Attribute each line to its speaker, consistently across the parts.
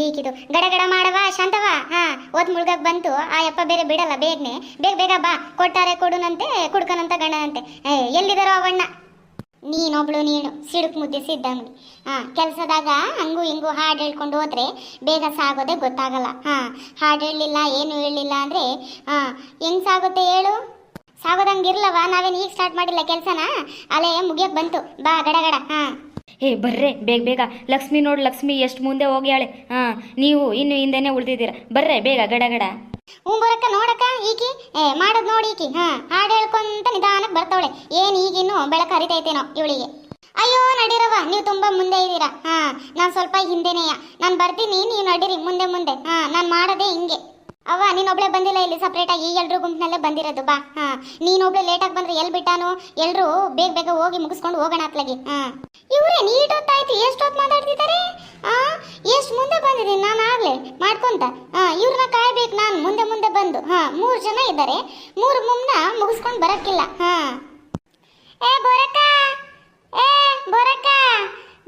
Speaker 1: ಈಕಿದು ಗಡಗಡ ಮಾಡವ ಶಾಂತವ. ಹಾ ಓದ್ ಮುಳ್ಗಕ್ ಬಂತು ಆ ಯಪ್ಪ ಬೇರೆ ಬಿಡಲ್ಲ ಬೇಗನೆ. ಬೇಗ ಬೇಗ ಬಾ, ಕೊಟ್ಟಾರೆ ಕೊಡುನಂತೆ ಕುಡ್ಕನಂತ ಗಂಡನಂತೆ. ಎಲ್ಲಿದಾರೋ ಅವಣ್ಣ? ನೀನು ಸಿಡುಕ್ ಮುದ್ದೆ ಸಿದ್ದಂಗ್ಲಿ. ಕೆಲ್ಸದಾಗ ಹಂಗೂ ಹಿಂಗೂ ಹಾಡು ಹೇಳ್ಕೊಂಡು ಹೋದ್ರೆ ಬೇಗ ಸಾಗೋದೇ ಗೊತ್ತಾಗಲ್ಲ. ಹಾಡು ಹೇಳಲಿಲ್ಲ ಏನು ಹೇಳಲಿಲ್ಲ ಅಂದ್ರೆ ಹೆಂಗ್ ಸಾಗುತ್ತೆ ಹೇಳು? ಸಾಗೋದಂಗಿರ್ಲವ. ನಾವೇನು ಈಗ ಸ್ಟಾರ್ಟ್ ಮಾಡಿಲ್ಲ ಕೆಲ್ಸನ, ಅಲ್ಲೇ ಮುಗಿಯಕ್ ಬಂತು. ಬಾ ಗಡಗಡ.
Speaker 2: ಬರ್ರೆ ಬೇಗ ಬೇಗ. ಲಕ್ಷ್ಮಿ ನೋಡು, ಲಕ್ಷ್ಮಿ ಎಷ್ಟು ಮುಂದೆ ಹೋಗ್ಯಾಳೆ. ನೀವು ಇನ್ನು ಹಿಂದೆನೆ ಉಳ್ದಿದ್ದೀರ. ಬರ್ರೆ ಬೇಗ ಗಡಗಡ.
Speaker 1: ಬರಕ್ಕ ನೋಡಕ್ಕ ಈಕಿ ಮಾಡೋದ್ ನೋಡಿ ಈಕಿ. ಹಾಡು ಹೇಳ್ಕೊಂತ ನಿಧಾನಕ್ಕೆ ಬರ್ತವಳೆ. ಏನ್ ಈಗಿನ್ನು ಬೆಳಕು ಹರಿತೈತೇನೋ ಇವಳಿಗೆ. ಅಯ್ಯೋ ನಡೀರವ, ನೀವು ತುಂಬಾ ಮುಂದೆ ಇದ್ದೀರಾ. ನಾನ್ ಸ್ವಲ್ಪ ಹಿಂದೆನೆಯ. ನಾನು ಬರ್ತೀನಿ, ನೀವು ನಡೀರಿ ಮುಂದೆ ಮುಂದೆ. ನಾನು ಮಾಡೋದೇ ಹಿಂಗೆ. ಅವ್ವ ನೀನೊಬ್ಳೆ ಬಂದಿಲ್ಲ ಇಲ್ಲಿ ಸಪ್ರೇಟ್ ಆಗಿ, ಎಲ್ರು ಗುಂಪಿನಲ್ಲೇ ಬಂದಿರೋದು. ಬಾ. ನೀನೊಬ್ಳೆ ಲೇಟಾಗಿ ಬಂದ್ರೆ ಎಲ್ಲಿ ಬಿಟ್ಟಾನು? ಎಲ್ರು ಬೇಗ ಬೇಗ ಹೋಗಿ ಮುಗಿಸ್ಕೊಂಡು ಹೋಗೋಣ ಅತ್ಲಾಗಿ. ಇವ್ರೆ ನೀಟೊತ್ತಾಯ್ತು, ಎಷ್ಟೊತ್ತು ಮಾತಾಡ್ತಿದ್ದಾರೆ. ಎಷ್ಟು ಮುಂದೆ ಬಂದಿದ್ದೀನಿ ನಾನು ಆಗ್ಲೇ ಮಾಡ್ಕೊಂತ. ಇವ್ರನ್ನ ಕಾಯ್ಬೇಕು ನಾನು ಮುಂದೆ ಮುಂದೆ ಬಂದು. 3 ಜನ ಇದ್ದಾರೆ, 3 ಮುಮ್ನ ಮುಗಿಸ್ಕೊಂಡು ಬರಕ್ಕಿಲ್ಲ. ಬೊರಕ್ಕ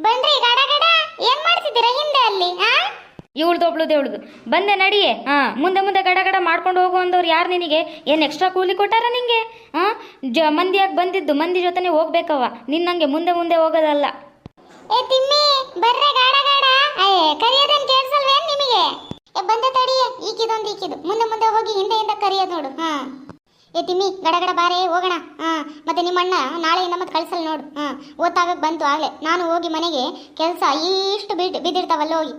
Speaker 1: ಬನ್ರಿ ಗಡಗಡ. ಏನ್ ಮಾಡ್ತಿದ್ದೀರಾ ಹಿಂದೆ ಅಲ್ಲಿ?
Speaker 2: ಇವಳ್ದು ಬಂದೆ ನಡಿಯೇ. ಮುಂದೆ ಮುಂದೆ ಗಡಗಡ ಮಾಡ್ಕೊಂಡು ಹೋಗು ಅಂದವ್ರು ಯಾರು ನಿನಗೆ? ಏನು ಎಕ್ಸ್ಟ್ರಾ ಕೂಲಿ ಕೊಟ್ಟಾರ ನಿಂಗೆ? ಮಂದಿಯಾಗಿ ಬಂದಿದ್ದು ಮಂದಿ ಜೊತೆನೆ ಹೋಗ್ಬೇಕವ. ನಿನ್ನಂಗೆ ಮುಂದೆ ಮುಂದೆ ಹೋಗೋದಲ್ಲ.
Speaker 1: ತಿಮ್ಮಿ ಬರ್ರೆ ಗಡಗಡ. ಕರಿಯೋದೇನ್ ಕೇಳಿಸಲ್ವೇನ್ ನಿಮಗೆ? ಬಂದೆ ತಡಿಯೇ. ಈಕಿದು ಮುಂದೆ ಮುಂದೆ ಹೋಗಿ ಹಿಂದೆಯಿಂದ ಕರಿಯೋದು ನೋಡು. ತಿಮ್ಮಿ ಗಡಗಡ ಬಾರೇ ಹೋಗೋಣ. ಮತ್ತೆ ನಿಮ್ಮ ಅಣ್ಣ ನಾಳೆಯಿಂದ ಮತ್ತೆ ಕಳ್ಸಲ್ ನೋಡು. ಓದ್ತಾಗಕ್ಕೆ ಬಂತು ಆಗ್ಲೇ. ನಾನು ಹೋಗಿ ಮನೆಗೆ ಕೆಲಸ ಇಷ್ಟು ಬಿದ್ದಿರ್ತಾವಲ್ಲ ಹೋಗಿ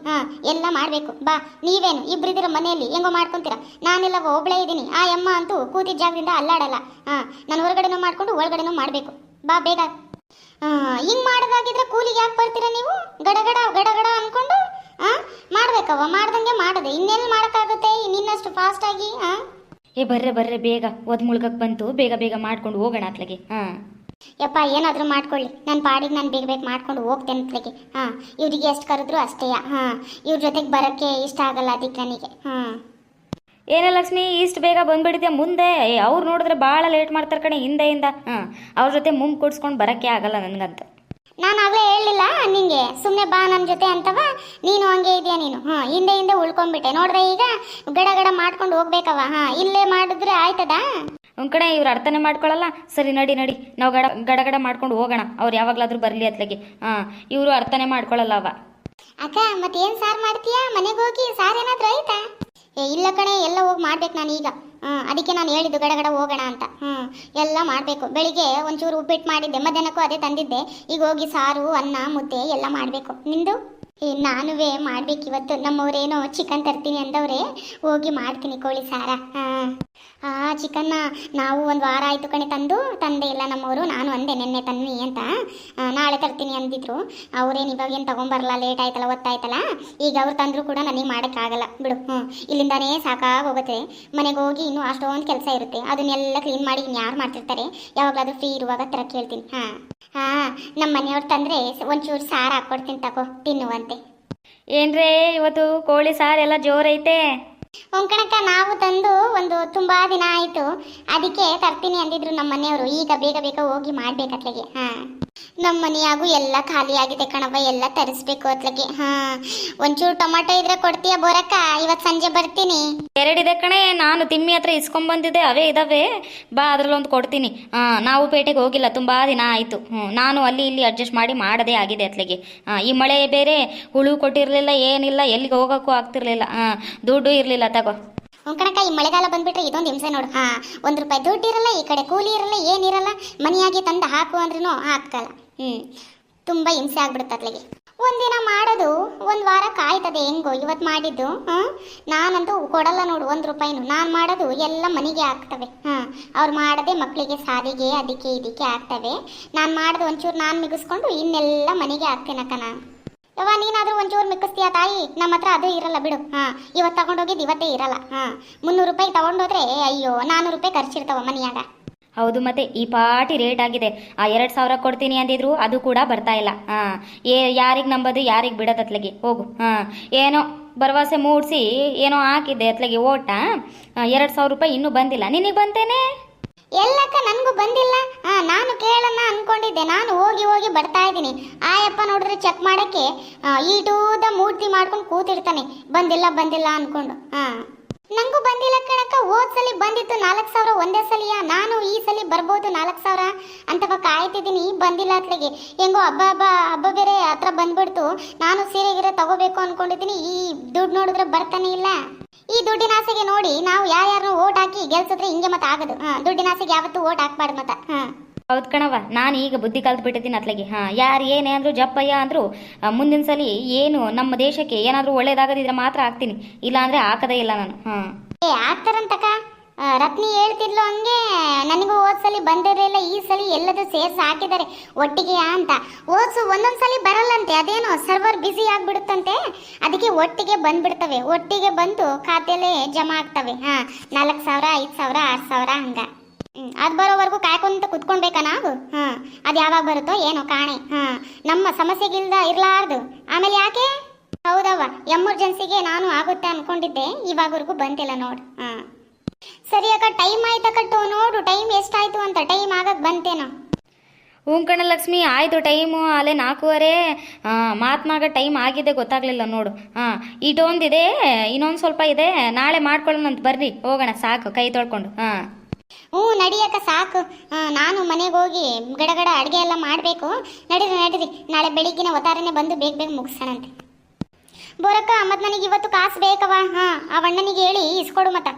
Speaker 1: ಎಲ್ಲ ಮಾಡಬೇಕು. ಬಾ. ನೀವೇನು ಇಬ್ಬರಿದ್ದೀರ ಮನೆಯಲ್ಲಿ, ಹೆಂಗೋ ಮಾಡ್ಕೊಂತೀರ. ನಾನೆಲ್ಲ ಒಬ್ಳೇ ಇದ್ದೀನಿ. ಆ ಅಮ್ಮ ಅಂತೂ ಕೂತಿದ್ದ ಜಾಗದಿಂದ ಅಲ್ಲಾಡಲ್ಲ. ನಾನು ಹೊರಗಡೆನೂ ಮಾಡ್ಕೊಂಡು ಒಳಗಡೆನೂ ಮಾಡಬೇಕು. ಬಾ ಬೇಗ. ಹಿಂಗ್ ಮಾಡೋದಾಗಿದ್ರೆ ಕೂಲಿಗೆ ಯಾಕೆ ಬರ್ತೀರಾ ನೀವು? ಗಡಗಡ ಗಡಗಡ ಅನ್ಕೊಂಡು ಮಾಡ್ಬೇಕವ. ಮಾಡ್ದಂಗೆ ಮಾಡದೆ ಇನ್ನೆಲ್ಲಿ ಮಾಡೋಕ್ಕಾಗುತ್ತೆ ನಿನ್ನಷ್ಟು ಫಾಸ್ಟ್ ಆಗಿ.
Speaker 2: ಬರ್ರೆ ಬೇಗ. ಒದ್ ಮುಳ್ಗಕ್ ಬಂತು, ಬೇಗ ಬೇಗ ಮಾಡ್ಕೊಂಡು ಹೋಗೋಣ ಅತ್ಲಗೆ.
Speaker 1: ಯಪ್ಪ ಏನಾದರೂ ಮಾಡ್ಕೊಳ್ಳಿ, ನನ್ನ ಪಾಡಿಗೆ ನಾನು ಬೇಗ ಬೇಗ ಮಾಡ್ಕೊಂಡು ಹೋಗ್ತೇನೆ ಅತ್ಲಗೆ. ಇವ್ರಿಗೆ ಎಷ್ಟು ಕರೆದ್ರು ಅಷ್ಟೇಯ. ಇವ್ರ ಜೊತೆಗೆ ಬರೋಕ್ಕೆ ಇಷ್ಟ ಆಗಲ್ಲ ಅದಕ್ಕೆ ನನಗೆ.
Speaker 2: ಏನೇ ಲಕ್ಷ್ಮಿ ಇಷ್ಟು ಬೇಗ ಬಂದ್ಬಿಟ್ಟಿದ್ಯಾ ಮುಂದೆ? ಅವ್ರು ನೋಡಿದ್ರೆ ಭಾಳ ಲೇಟ್ ಮಾಡ್ತಾರೆ ಕಣೆ ಹಿಂದೆಯಿಂದ. ಅವ್ರ ಜೊತೆ ಮುಂದೆ ಕೂಡ್ಸ್ಕೊಂಡು ಬರೋಕ್ಕೆ ಆಗಲ್ಲ ನನಗಂತ.
Speaker 1: ನಾನು ಆಗಲೇ ಹೇಳಲಿಲ್ಲ ನಿಂಗೆ ಸುಮ್ಮನೆ ಬಾ ನನ್ನ ಜೊತೆ ಅಂತವ. ನೀನು ಹಂಗೆ ಇದೆಯಾ ನೀನು? ಹಿಂದೆ ಉಳ್ಕೊಂಡ್ಬಿಟ್ಟೆ ನೋಡ್ರೆ. ಈಗ ಗಡಗಡ ಮಾಡ್ಕೊಂಡು ಹೋಗ್ಬೇಕವ. ಇಲ್ಲೇ ಮಾಡಿದ್ರೆ ಆಯ್ತದ?
Speaker 2: ಒಂದು ಕಡೆ ಇವ್ರು ಅರ್ಥನೇ ಮಾಡ್ಕೊಳ್ಳಲ್ಲ. ಸರಿ ನಡಿ ನಾವು ಗಡಗಡ ಮಾಡ್ಕೊಂಡು ಹೋಗೋಣ. ಅವ್ರು ಯಾವಾಗಲಾದ್ರೂ ಬರಲಿ ಅತ್ಲಗೆ. ಇವರು ಅರ್ಥನೇ ಮಾಡ್ಕೊಳ್ಳಲ್ಲ ಅವ.
Speaker 1: ಅಕ್ಕ ಮತ್ತೇನು ಸಾರು ಮಾಡ್ತೀಯಾ? ಮನೆಗೆ ಹೋಗಿ ಸಾರು ಏನಾದರೂ ಆಯ್ತಾ? ಇಲ್ಲ ಕಣೆ, ಎಲ್ಲ ಹೋಗಿ ಮಾಡ್ಬೇಕು ನಾನು ಈಗ. ಅದಕ್ಕೆ ನಾನು ಹೇಳಿದ್ದು ಗಡಗಡ ಹೋಗೋಣ ಅಂತ. ಎಲ್ಲ ಮಾಡಬೇಕು. ಬೆಳಿಗ್ಗೆ ಒಂಚೂರು ಉಪ್ಪಿಟ್ಟು ಮಾಡಿದ್ದೆ, ಮಧ್ಯಾಹ್ನಕ್ಕೂ ಅದೇ ತಂದಿದ್ದೆ. ಈಗ ಹೋಗಿ ಸಾರು ಅನ್ನ ಮುದ್ದೆ ಎಲ್ಲ ಮಾಡಬೇಕು. ನಿಂದು? ನಾನುವೇ ಮಾಡ್ಬೇಕು ಇವತ್ತು. ನಮ್ಮವ್ರೇನೋ ಚಿಕನ್ ತರ್ತೀನಿ ಅಂದವ್ರೆ, ಹೋಗಿ ಮಾಡ್ತೀನಿ ಕೋಳಿ ಸಾರ. ಚಿಕನ್ನ ನಾವು ಒಂದು ವಾರ ಆಯಿತು ಕಣೆ ತಂದೆ ಇಲ್ಲ ನಮ್ಮವರು. ನಾನು ಅಂದೆ ನೆನ್ನೆ ತನ್ನಿ ಅಂತ, ನಾಳೆ ತರ್ತೀನಿ ಅಂದಿದ್ರು. ಅವ್ರೇನು ಇವಾಗೇನು ತೊಗೊಂಬರಲ್ಲ, ಲೇಟ್ ಆಯ್ತಲ್ಲ, ಒತ್ತಾಯ್ತಲ್ಲ. ಈಗ ಅವ್ರು ತಂದರೂ ಕೂಡ ನನಗೆ ಮಾಡೋಕ್ಕಾಗಲ್ಲ ಬಿಡು. ಇಲ್ಲಿಂದಾನೇ ಸಾಕಾಗೋಗುತ್ತೆ. ಮನೆಗೆ ಹೋಗಿ ಇನ್ನೂ ಅಷ್ಟೊಂದು ಕೆಲಸ ಇರುತ್ತೆ. ಅದನ್ನೆಲ್ಲ ಕ್ಲೀನ್ ಮಾಡಿ ಇನ್ಯಾರು ಮಾಡ್ತಿರ್ತಾರೆ? ಯಾವಾಗಲಾದ್ರೂ ಫ್ರೀ ಇರುವಾಗ ತರಕ್ಕೆ ಹೇಳ್ತೀನಿ. ನಮ್ಮ ಮನೆಯವ್ರು ತಂದರೆ ಒಂಚೂರು ಸಾರು ಹಾಕ್ಕೊಡ್ತೀನಿ, ತಗೋ ತಿನ್ನುವಂತೆ.
Speaker 2: ಏನ್ರೇ ಇವತ್ತು ಕೋಳಿ ಸಾರು ಎಲ್ಲ ಜೋರೈತೆ?
Speaker 1: ಕಣಕ್ಕ ನಾವು ತಂದು ಒಂದು ತುಂಬಾ ದಿನ ಆಯಿತು, ಅದಕ್ಕೆ ತರ್ತೀನಿ ಅಂದಿದ್ರು ನಮ್ಮ ಮನೆಯವರು. ಈಗ ಬೇಗ ಬೇಗ ಹೋಗಿ ಮಾಡ್ಬೇಕತ್ಲಗೆ. ನಮ್ಮ ಮನೆಯಾಗೂ ಎಲ್ಲ ಖಾಲಿ ಆಗಿದೆ ಕಣವ, ಎಲ್ಲ ತರಿಸ್ಬೇಕು ಅತ್ಲಗೆ. ಒಂಚೂರು ಟೊಮಾಟೊ ಇದ್ರೆ ಕೊಡ್ತೀಯ ಬೋರಕ್ಕ? ಇವತ್ತು ಸಂಜೆ ಬರ್ತೀನಿ.
Speaker 2: 2 ಇದೆ ಕಣೆ, ನಾನು ತಿಮ್ಮಿ ಹತ್ರ ಇಸ್ಕೊಂಡ್ಬಂದಿದ್ದೆ, ಅವೇ ಇದಾವೆ. ಬಾ ಅದ್ರಲ್ಲೊಂದು ಕೊಡ್ತೀನಿ. ನಾವು ಪೇಟೆಗೆ ಹೋಗಿಲ್ಲ, ತುಂಬಾ ದಿನ ಆಯಿತು. ನಾನು ಅಲ್ಲಿ ಇಲ್ಲಿ ಅಡ್ಜಸ್ಟ್ ಮಾಡಿ ಮಾಡದೇ ಆಗಿದೆ ಅತ್ಲಗೆ. ಈ ಮಳೆ ಬೇರೆ, ಹುಳು ಕೊಟ್ಟಿರಲಿಲ್ಲ, ಏನಿಲ್ಲ, ಎಲ್ಲಿಗೆ ಹೋಗೋಕ್ಕೂ ಆಗ್ತಿರ್ಲಿಲ್ಲ, ದುಡ್ಡು ಇರಲಿಲ್ಲ. ತಗೋ.
Speaker 1: ಕಣಕ್ಕ ಈ ಮಳೆಗಾಲ ಬಂದ್ಬಿಟ್ರೆ ಇದೊಂದು ಹಿಂಸೆ ನೋಡು. 1 ರೂಪಾಯಿ ದುಡ್ಡು ಇರಲ್ಲ, ಈ ಕಡೆ ಕೂಲಿ ಇರಲ್ಲ, ಏನಿರಲ್ಲ. ಮನೆಯಾಗಿ ತಂದು ಹಾಕು ಅಂದ್ರೂ ಹಾಕಲ್ಲ. ತುಂಬ ಹಿಂಸೆ ಆಗ್ಬಿಡುತ್ತೆ ಅತ್ಲಗೆ. ಒಂದಿನ ಮಾಡೋದು 1 ವಾರ ಕಾಯ್ತದೆ. ಹೆಂಗೋ ಇವತ್ತು ಮಾಡಿದ್ದು ನಾನಂತೂ ಕೊಡಲ್ಲ ನೋಡು 1 ರೂಪಾಯಿನೂ. ನಾನು ಮಾಡೋದು ಎಲ್ಲ ಮನೆಗೆ ಆಗ್ತವೆ. ಅವ್ರು ಮಾಡದೆ ಮಕ್ಕಳಿಗೆ ಸಾರಿಗೆ ಅದಕ್ಕೆ ಇದಕ್ಕೆ ಆಗ್ತವೆ. ನಾನು ಮಾಡೋದು ಒಂಚೂರು ನಾನು ಮಿಗಿಸ್ಕೊಂಡು ಇನ್ನೆಲ್ಲ ಮನೆಗೆ ಹಾಕ್ತೀನಕ್ಕ ನಾನು. ಯವ್ವ ನೀನಾದರೂ ಒಂಚೂರು ಮಿಕ್ಕಿಸ್ತೀಯ ತಾಯಿ? ನಮ್ಮ ಹತ್ರ ಅದು ಇರಲ್ಲ ಬಿಡು. ಇವತ್ತು ತಗೊಂಡೋಗಿದ್ದು ಇವತ್ತೇ ಇರಲ್ಲ. 300 ರೂಪಾಯಿ ತಗೊಂಡೋದ್ರೆ ಅಯ್ಯೋ 400 ರೂಪಾಯಿ ಖರ್ಚಿರ್ತಾವ ಮನೆಯಾಗ.
Speaker 2: ಹೌದು, ಮತ್ತೆ ಈ ಪಾಟಿ ರೇಟ್ ಆಗಿದೆ. 2,000 ಕೊಡ್ತೀನಿ ಅಂದಿದ್ರು, ಅದು ಕೂಡ ಬರ್ತಾ ಇಲ್ಲ. ಯಾರಿಗೆ ನಂಬೋದು ಯಾರಿಗೆ ಬಿಡೋದು ಅತ್ಲಗೆ. ಹೋಗು. ಏನೋ ಭರವಸೆ ಮೂಡಿಸಿ ಏನೋ ಹಾಕಿದ್ದೆ ಅತ್ಲಗೆ ಓಟ. 2,000 ರೂಪಾಯಿ ಇನ್ನೂ ಬಂದಿಲ್ಲ. ನಿನಗೆ ಬಂತೇನೆ?
Speaker 1: ಎಲ್ಲಕ್ಕ ನನಗೂ ಬಂದಿಲ್ಲ. ನಾನು ಕೇಳನ್ನ ಅನ್ಕೊಂಡಿದ್ದೆ. ನಾನು ಹೋಗಿ ಹೋಗಿ ಬರ್ತಾ ಇದ್ದೀನಿ. ಆಯಪ್ಪ ನೋಡಿದ್ರೆ ಚೆಕ್ ಮಾಡಕ್ಕೆ ಈಟೂದ ಮೂರ್ತಿ ಮಾಡ್ಕೊಂಡು ಕೂತಿರ್ತಾನೆ, ಬಂದಿಲ್ಲ ಬಂದಿಲ್ಲ ಅನ್ಕೊಂಡು. ನಂಗೂ ಬಂದಿಲ್ಲ ಕಣಕ್ಕ. ಹೋದ್ ಸಲ ಬಂದಿತ್ತು 4,000 ಒಂದೇ ಸಲಿಯ. ನಾನು ಈ ಸಲ ಬರ್ಬೋದು 4,000 ಅಂತ ಕಾಯ್ತಿದ್ದೀನಿ, ಬಂದಿಲ್ಲ ಅತ್ಲಿಗೆ. ಹೆಂಗೋ ಹಬ್ಬ ಬೇರೆ ಹತ್ರ ಬಂದ್ಬಿಡ್ತು. ನಾನು ಸೀರೆ ಗೀರೆ ತಗೋಬೇಕು ಅನ್ಕೊಂಡಿದ್ದೀನಿ. ಈ ದುಡ್ಡು ನೋಡಿದ್ರೆ ಬರ್ತಾನೆ ಇಲ್ಲ. ಈ ದುಡ್ಡಿನ ಆಸೆಗೆ ನೋಡಿ ನಾವು ಯಾರ್ಯಾರು ಓಟ್ ಹಾಕಿ ಗೆಲ್ಸಿದ್ರೆ ಹಿಂಗೆ ಮತ್ತೆ ಆಗದು. ದುಡ್ಡಿನ ಆಸೆಗೆ ಯಾವತ್ತೂ ಓಟ್ ಹಾಕ್ಬಾರ್ದು ಮತ್ತ.
Speaker 2: ಹೌದು ಕಣವ, ನಾನು ಈಗ ಬುದ್ಧಿ ಕಲ್ತು ಬಿಟ್ಟಿದ್ದೀನಿ ಅತ್ಲಗೆ. ಯಾರು ಏನೇ ಅಂದ್ರು ಜಪ್ಪಯ್ಯ ಅಂದ್ರು ಮುಂದಿನ ಸಲ ಏನು ನಮ್ಮ ದೇಶಕ್ಕೆ ಏನಾದರೂ ಒಳ್ಳೇದಾಗದಿದ್ರೆ ಮಾತ್ರ ಹಾಕ್ತೀನಿ, ಇಲ್ಲ ಅಂದ್ರೆ ಹಾಕದೇ ಇಲ್ಲ ನಾನು.
Speaker 1: ಆಗ್ತಾರಂತಕ ರತ್ನಿ ಹೇಳ್ತಿದ್ಲು ಹಂಗೆ. ನನಗೂ ಹೋದ್ಸಲಿ ಬಂದಿರಲಿಲ್ಲ, ಈ ಸಲ ಎಲ್ಲದೂ ಸೇರ್ಸಿ ಹಾಕಿದ್ದಾರೆ ಒಟ್ಟಿಗೆ ಅಂತ. ಒಂದೊಂದ್ಸಲಿ ಬರಲ್ಲಂತೆ, ಅದೇನೋ ಸರ್ವರ್ ಬ್ಯುಸಿ ಆಗ್ಬಿಡುತ್ತಂತೆ, ಅದಕ್ಕೆ ಒಟ್ಟಿಗೆ ಬಂದ್ಬಿಡ್ತವೆ. ಒಟ್ಟಿಗೆ ಬಂದು ಖಾತೆಯಲ್ಲೇ ಜಮಾ ಆಗ್ತವೆ. 4,000 5,000 6,000 ಹಂಗ. ಅದು ಬರೋವರೆಗೂ ಕಾಯ್ಕೊಂತ ಕುತ್ಕೊಳ್ಬೇಕಾ ನಾವು? ಅದು ಯಾವಾಗ ಬರುತ್ತೋ ಏನೋ ಕಾಣೆ. ನಮ್ಮ ಸಮಸ್ಯೆಗಿಲ್ದ ಇರ್ಲಾರ್ದು ಆಮೇಲೆ ಯಾಕೆ? ಹೌದವ್ವ, ಎಮರ್ಜೆನ್ಸಿಗೆ ನಾನು ಆಗುತ್ತೆ ಅನ್ಕೊಂಡಿದ್ದೆ, ಇವಾಗವರೆಗೂ ಬಂದಿಲ್ಲ ನೋಡು. ಸರಿ ಅಕ್ಕ, ಟೈಮ್ ಆಯ್ತಕ್ಕ. ನೋಡು ಟೈಮ್ ಎಷ್ಟಾಯ್ತು ಅಂತ. ಟೈಮ್ ಆಗಕ್ಕೆ ಬಂತೇನೋ.
Speaker 2: ಹ್ಞೂ ಕಣ ಲಕ್ಷ್ಮಿ, ಆಯಿತು ಟೈಮು ಅಲ್ಲೇ 4:15. ಮಾತನಾಗ ಟೈಮ್ ಆಗಿದೆ ಗೊತ್ತಾಗಲಿಲ್ಲ ನೋಡು. ಇಟೊಂದಿದೆ, ಇನ್ನೊಂದು ಸ್ವಲ್ಪ ಇದೆ, ನಾಳೆ ಮಾಡ್ಕೊಳ್ಳೋಣಂತ. ಬರ್ರಿ ಹೋಗೋಣ, ಸಾಕು ಕೈ ತೊಳ್ಕೊಂಡು.
Speaker 1: ನಡಿಯಕ್ಕ ಸಾಕು. ನಾನು ಮನೆಗೆ ಹೋಗಿ ಗಡಗಡ ಅಡುಗೆ ಎಲ್ಲ ಮಾಡಬೇಕು. ನಡೀರಿ ನಾಳೆ ಬೆಳಿಗ್ಗಿನ ಒತ್ತಾರನೆ ಬಂದು ಬೇಗ ಮುಗಿಸೋಣಂತೆ. ಬೋರಕ್ಕ, ಮತ್ತು ನನಗೆ ಇವತ್ತು ಕಾಸು ಬೇಕವ. ಆ ಅಣ್ಣನಿಗೆ ಹೇಳಿ ಇಸ್ಕೊಡು ಮತ್ತ.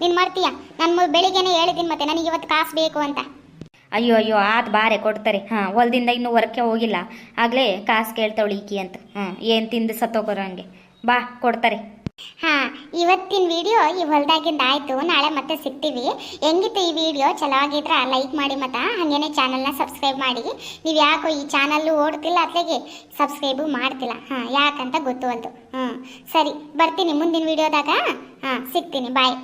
Speaker 1: ನೀನು ಮಾಡ್ತೀಯ? ನಾನು ಬೆಳಿಗ್ಗೆನೆ ಹೇಳಿದ್ದೀನಿ ಮತ್ತೆ ನನಗೆ ಇವತ್ತು ಕಾಸು ಬೇಕು ಅಂತ.
Speaker 2: ಅಯ್ಯೋ ಆತು ಬಾರೆ ಕೊಡ್ತಾರೆ. ಹೊಲದಿಂದ ಇನ್ನೂ ಹೊರಕ್ಕೆ ಹೋಗಿಲ್ಲ, ಆಗಲೇ ಕಾಸು ಕೇಳ್ತಾವಳು ಈಕಿ ಅಂತ. ಏನು ತಿಂದು ಸತ್ತೋಗೋರು ಹಂಗೆ. ಬಾ ಕೊಡ್ತಾರೆ.
Speaker 1: ಇವತ್ತಿನ ವಿಡಿಯೋ ಈ ಹೊಲದಾಗಿಂದ ಆಯಿತು. ನಾಳೆ ಮತ್ತೆ ಸಿಗ್ತೀವಿ. ಹೆಂಗಿತ್ತು ಈ ವಿಡಿಯೋ? ಚಲೋ ಆಗಿದ್ರೆ ಲೈಕ್ ಮಾಡಿ ಮತ್ತು ಹಾಗೇನೆ ಚಾನಲ್ನ ಸಬ್ಸ್ಕ್ರೈಬ್ ಮಾಡಿ. ನೀವು ಯಾಕೋ ಈ ಚಾನಲ್ಲು ಓಡ್ತಿಲ್ಲ, ಅತ್ಲಾಗೆ ಸಬ್ಸ್ಕ್ರೈಬು ಮಾಡ್ತಿಲ್ಲ. ಯಾಕಂತ ಗೊತ್ತು ಅಂತು. ಸರಿ ಬರ್ತೀನಿ ಮುಂದಿನ ವಿಡಿಯೋದಾಗ. ಸಿಗ್ತೀನಿ. ಬಾಯ್.